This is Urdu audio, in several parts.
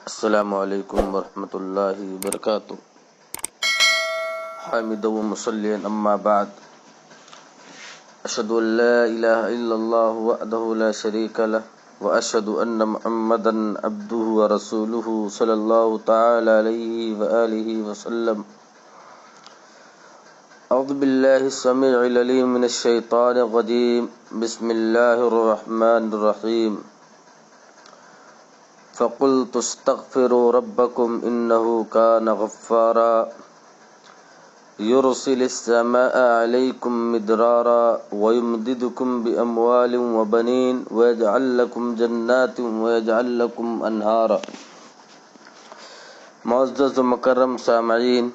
السلام علیکم ورحمۃ اللہ وبرکاتہ۔ حامدا و مصلیا اما بعد، اشهد ان لا الہ الا اللہ وحدہ لا شریک لہ واشهد ان محمدا عبدہ ورسولہ صلی اللہ تعالی علیہ وآلہ وسلم۔ اعوذ باللہ السمیع العلیم من الشیطان الرجیم، بسم اللہ الرحمن الرحیم۔ فَقُلْتُ اسْتَغْفِرُوا رَبَّكُمْ إِنَّهُ كَانَ غَفَّارًا يُرْسِلِ السَّمَاءَ عَلَيْكُمْ مِدْرَارًا وَيُمْدِدْكُمْ بِأَمْوَالٍ وَبَنِينَ وَيَجْعَلْ لَكُمْ جَنَّاتٍ وَيَجْعَلْ لَكُمْ أَنْهَارًا۔ معزز و مکرم سامعین،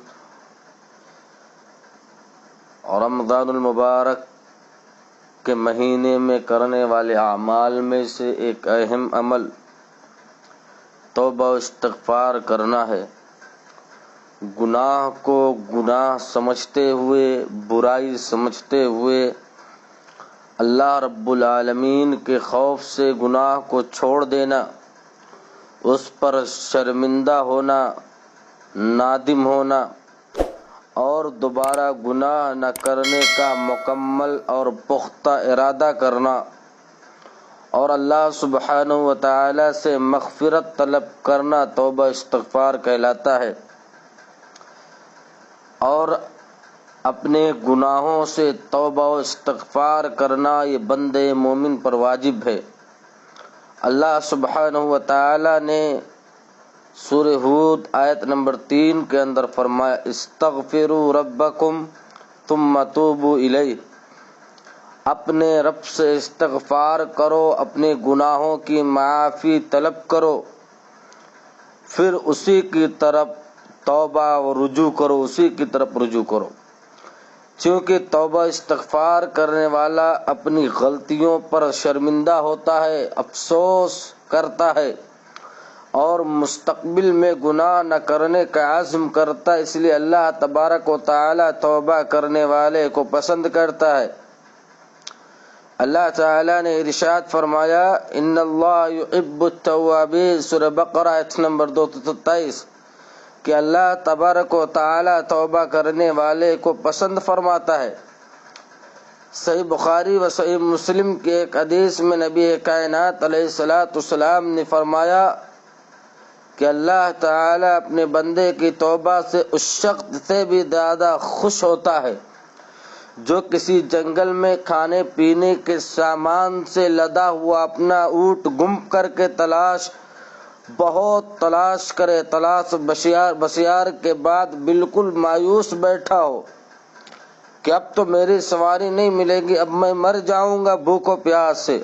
رمضان المبارک کے مہینے میں کرنے والے اعمال میں سے ایک اہم عمل توبہ و استغفار کرنا ہے۔ گناہ کو گناہ سمجھتے ہوئے، برائی سمجھتے ہوئے، اللہ رب العالمین کے خوف سے گناہ کو چھوڑ دینا، اس پر شرمندہ ہونا، نادم ہونا اور دوبارہ گناہ نہ کرنے کا مکمل اور پختہ ارادہ کرنا، اور اللہ سبحانہ و تعالی سے مغفرت طلب کرنا توبہ استغفار کہلاتا ہے۔ اور اپنے گناہوں سے توبہ و استغفار کرنا یہ بندے مومن پر واجب ہے۔ اللہ سبحانہ و تعالی نے سورہ ہود آیت نمبر 3 کے اندر فرمایا، استغفروا ربکم ثم توبوا الیہ، اپنے رب سے استغفار کرو، اپنے گناہوں کی معافی طلب کرو، پھر اسی کی طرف توبہ و رجوع کرو، اسی کی طرف رجوع کرو۔ چونکہ توبہ استغفار کرنے والا اپنی غلطیوں پر شرمندہ ہوتا ہے، افسوس کرتا ہے اور مستقبل میں گناہ نہ کرنے کا عزم کرتا ہے، اس لیے اللہ تبارک و تعالی توبہ کرنے والے کو پسند کرتا ہے۔ اللہ تعالی نے ارشاد فرمایا، ان اللہ یحب التوابین، سورہ بقرہ آیت نمبر 227، کہ اللہ تبارک و تعالی توبہ کرنے والے کو پسند فرماتا ہے۔ صحیح بخاری و صحیح مسلم کی ایک حدیث میں نبی کائنات علیہ السلام نے فرمایا کہ اللہ تعالی اپنے بندے کی توبہ سے اس شخص سے بھی زیادہ خوش ہوتا ہے جو کسی جنگل میں کھانے پینے کے سامان سے لدا ہوا اپنا اونٹ گم کر کے بہت تلاش کرے، تلاش بسیار کے بعد بالکل مایوس بیٹھا ہو کہ اب تو میری سواری نہیں ملے گی، اب میں مر جاؤں گا بھوک و پیاس سے،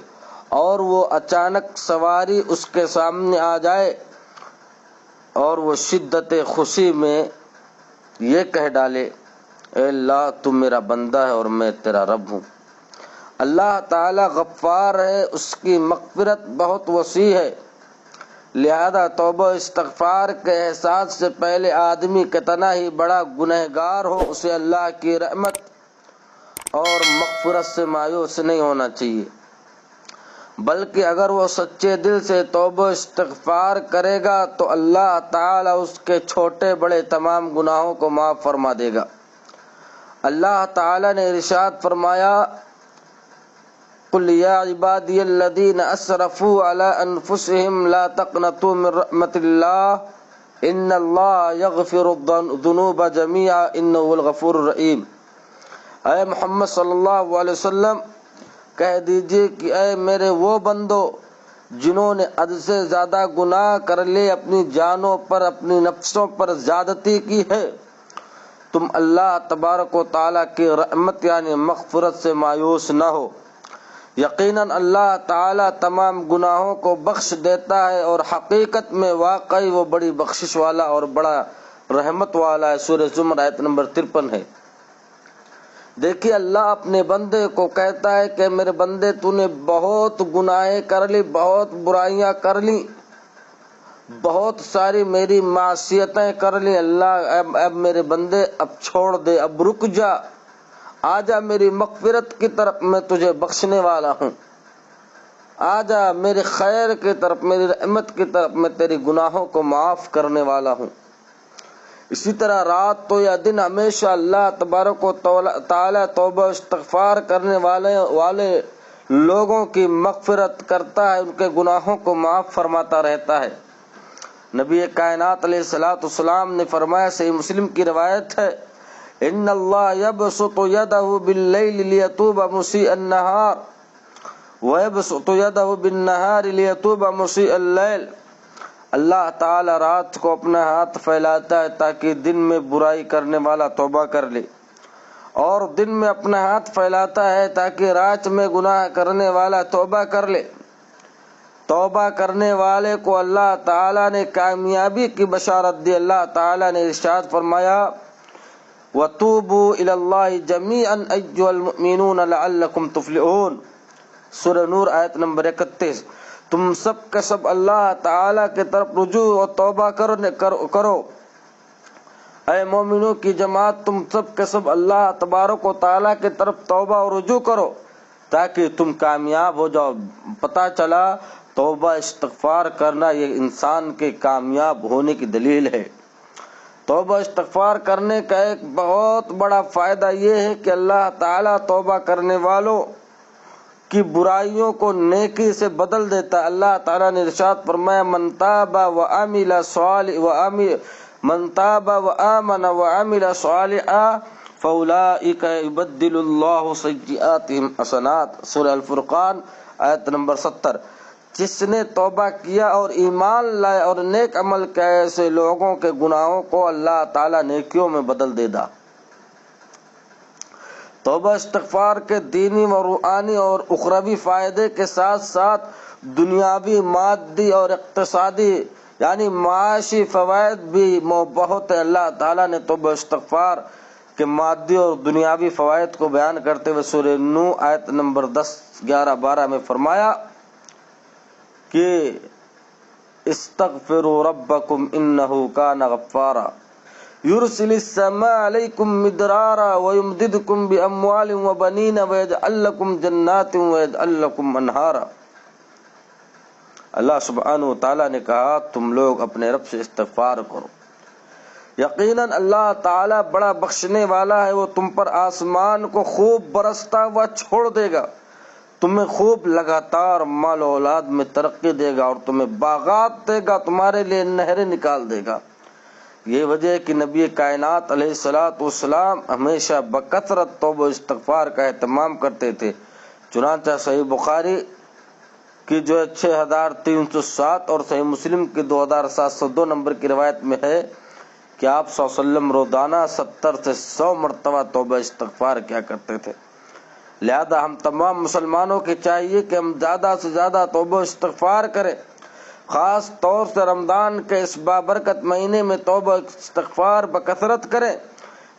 اور وہ اچانک سواری اس کے سامنے آ جائے اور وہ شدت خوشی میں یہ کہہ ڈالے، اے اللہ تو میرا بندہ ہے اور میں تیرا رب ہوں۔ اللہ تعالی غفار ہے، اس کی مغفرت بہت وسیع ہے، لہذا توبہ استغفار کے احساس سے پہلے آدمی کتنا ہی بڑا گنہگار ہو، اسے اللہ کی رحمت اور مغفرت سے مایوس نہیں ہونا چاہیے، بلکہ اگر وہ سچے دل سے توبہ استغفار کرے گا تو اللہ تعالی اس کے چھوٹے بڑے تمام گناہوں کو معاف فرما دے گا۔ اللہ تعالی نے ارشاد فرمایا، قل یا عبادی الذین اسرفوا علی انفسہم لا تقنطوا من رحمت اللہ ان اللہ یغفر الذنوب جميعا انہ هو الغفور الرحیم۔ اے محمد صلی اللہ علیہ وسلم کہہ دیجئے کہ اے میرے وہ بندو جنہوں نے حد سے زیادہ گناہ کر لے، اپنی جانوں پر، اپنی نفسوں پر زیادتی کی ہے، تم اللہ تبارک و تعالیٰ کی رحمت یعنی مغفرت سے مایوس نہ ہو، یقیناً اللہ تعالیٰ تمام گناہوں کو بخش دیتا ہے اور حقیقت میں واقعی وہ بڑی بخشش والا اور بڑا رحمت والا ہے۔ سورہ زمر آیت نمبر 53 ہے۔ دیکھیے اللہ اپنے بندے کو کہتا ہے کہ میرے بندے تو نے بہت گناہیں کر لی، بہت برائیاں کر لی، بہت ساری میری معصیتیں کر لی، اللہ اب میرے بندے اب چھوڑ دے، اب رک جا، آجا میری مغفرت کی طرف، میں تجھے بخشنے والا ہوں۔ آ جا میرے خیر کی طرف، میری رحمت کی طرف، میں تیری گناہوں کو معاف کرنے والا ہوں۔ اسی طرح رات تو یا دن ہمیشہ اللہ تبارک و تعالی توبہ استغفار کرنے والے لوگوں کی مغفرت کرتا ہے، ان کے گناہوں کو معاف فرماتا رہتا ہے۔ نبی کائنات علیہ الصلوۃ والسلام نے فرمایا، صحیح مسلم کی روایت ہے، ان اللہ یبسط یدہ باللیل لیتوب مسیء النہار ویبسط یدہ بالنہار لیتوب مسیء اللیل۔ اللہ تعالی رات کو اپنا ہاتھ پھیلاتا ہے تاکہ دن میں برائی کرنے والا توبہ کر لے، اور دن میں اپنا ہاتھ پھیلاتا ہے تاکہ رات میں گناہ کرنے والا توبہ کر لے۔ توبہ کرنے والے کو اللہ تعالیٰ نے کامیابی کی بشارت دی۔ اللہ تعالیٰ نے ارشاد فرمایا، وَتُوبُوا إِلَى اللَّهِ جَمِيعًا أَيُّهَا الْمُؤْمِنُونَ لَعَلَّكُمْ تُفْلِحُونَ۔ سورہ نور آیت نمبر 31۔ تم سب کا سب اللہ تعالیٰ کی طرف رجوع اور توبہ کرو، اے مومنوں کی جماعت، تم سب کے سب اللہ تبارک و تعالیٰ کی طرف توبہ اور رجوع کرو تاکہ تم کامیاب ہو جاؤ۔ پتہ چلا توبہ استغفار کرنا یہ انسان کے کامیاب ہونے کی دلیل ہے۔ توبہ استغفار کرنے کا ایک بہت بڑا فائدہ یہ ہے کہ اللہ تعالیٰ توبہ کرنے والوں کی برائیوں کو نیکی سے بدل دیتا ہے۔ اللہ تعالیٰ نے ارشاد فرمایا، من تاب وآمن وعمل صالحا فاولئک یبدل اللہ سیئاتہم حسنات۔ سورہ الفرقان آیت نمبر 70۔ جس نے توبہ کیا اور ایمان لائے اور نیک عمل کیا، ایسے لوگوں کے گناہوں کو اللہ تعالیٰ نیکیوں میں بدل دے گا۔ توبہ استغفار کے دینی و روحانی اور اخروی فائدے کے ساتھ ساتھ دنیاوی، مادی اور اقتصادی یعنی معاشی فوائد بھی بہت ہے۔ اللہ تعالیٰ نے توبہ استغفار کے مادی اور دنیاوی فوائد کو بیان کرتے ہوئے سورہ نو آیت نمبر 10، 11، 12 میں فرمایا کہ استغفروا ربکم انہ کان غفارا یرسل السماء علیکم مدرارا ویمددکم باموال وبنین ویجعل لکم جنات ویجعل لکم انہارا۔ اللہ سبحانہ وتعالیٰ نے کہا تم لوگ اپنے رب سے استغفار کرو، یقیناً اللہ تعالیٰ بڑا بخشنے والا ہے، وہ تم پر آسمان کو خوب برستا ہوا چھوڑ دے گا، تمہیں خوب لگاتار مال و اولاد میں ترقی دے گا، اور تمہیں باغات دے گا، تمہارے لیے نہریں نکال دے گا۔ یہ وجہ ہے کہ نبی کائنات علیہ الصلوۃ والسلام ہمیشہ بکثرت توبہ استغفار کا اہتمام کرتے تھے۔ چنانچہ صحیح بخاری کی جو 6307 اور صحیح مسلم کی 2702 نمبر کی روایت میں ہے کہ آپ صلی اللہ علیہ وسلم روزانہ 70 سے 100 مرتبہ توبہ استغفار کیا کرتے تھے۔ لہذا ہم تمام مسلمانوں کی چاہیے کہ ہم زیادہ سے زیادہ توبہ استغفار کریں، خاص طور سے رمضان کے اس بابرکت مہینے میں توبہ استغفار بکثرت کریں،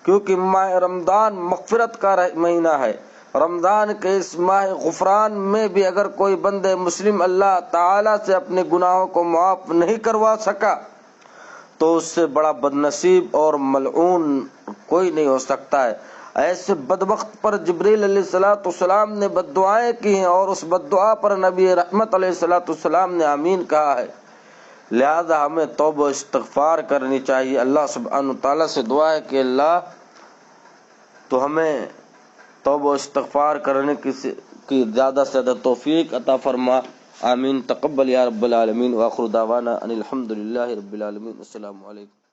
کیونکہ ماہ رمضان مغفرت کا مہینہ ہے۔ رمضان کے اس ماہ غفران میں بھی اگر کوئی بندے مسلم اللہ تعالیٰ سے اپنے گناہوں کو معاف نہیں کروا سکا تو اس سے بڑا بدنصیب اور ملعون کوئی نہیں ہو سکتا ہے۔ ایسے بدبخت پر جبریل علیہ الصلوۃ والسلام نے بد دعائیں کی ہیں، اور اس بد دعا پر نبی رحمت علیہ الصلوۃ والسلام نے آمین کہا ہے۔ لہذا ہمیں توبہ استغفار کرنی چاہیے۔ اللہ سبحانہ تعالیٰ سے دعا ہے کہ اللہ تو ہمیں توبہ استغفار کرنے کی زیادہ سے زیادہ توفیق عطا فرما، آمین۔ تقبل یا رب العالمین، وآخر دعوانا ان الحمد للہ رب العالمین۔ السلام علیکم۔